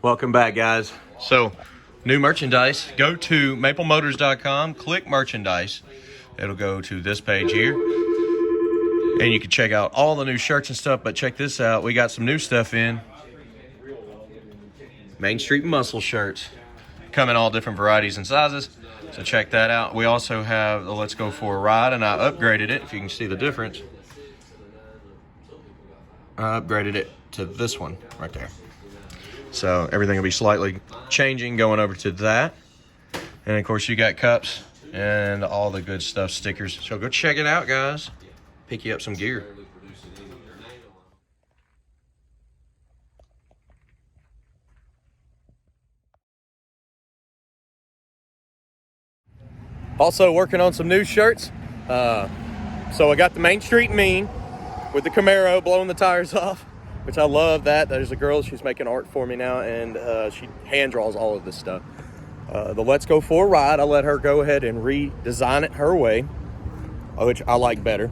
Welcome back, guys. So, new merchandise. Go to maplemotors.com, click merchandise. It'll go to this page here. And you can check out all the new shirts and stuff, but check this out. We got some new stuff in. Main Street Muscle shirts. Come in all different varieties and sizes. So check that out. We also have the Let's Go for a Ride, and I upgraded it, if you can see the difference. I upgraded it to this one right there. So everything will be slightly changing going over to that. And of course you got cups and all the good stuff, stickers. So go check it out, guys. Pick you up some gear. Also working on some new shirts. So I got the Main Street Mean with the Camaro blowing the tires off, which I love that. There's a girl, she's making art for me now, and she hand draws all of this stuff. The Let's Go for a Ride, I let her go ahead and redesign it her way, which I like better.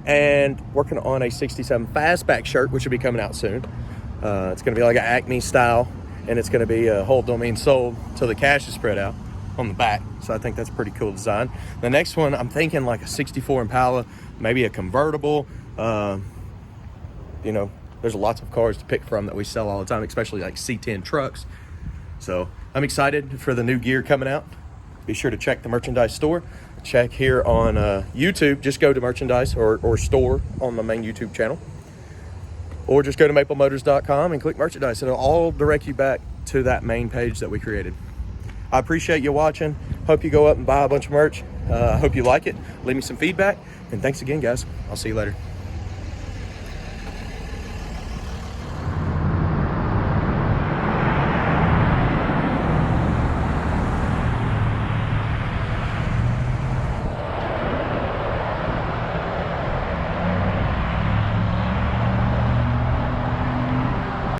And working on a 67 Fastback shirt, which will be coming out soon. It's gonna be like an Acme style, and it's gonna be a hold don't mean sold till the cash is spread out on the back. So I think that's a pretty cool design. The next one, I'm thinking like a 64 Impala, maybe a convertible. You know, there's lots of cars to pick from that we sell all the time, especially like C10 trucks. So I'm excited for the new gear coming out. Be sure to check the merchandise store. Check here on YouTube. Just go to merchandise or store on the main YouTube channel. Or just go to maplemotors.com and click merchandise. It'll all direct you back to that main page that we created. I appreciate you watching. Hope you go up and buy a bunch of merch. I hope you like it. Leave me some feedback. And thanks again, guys. I'll see you later.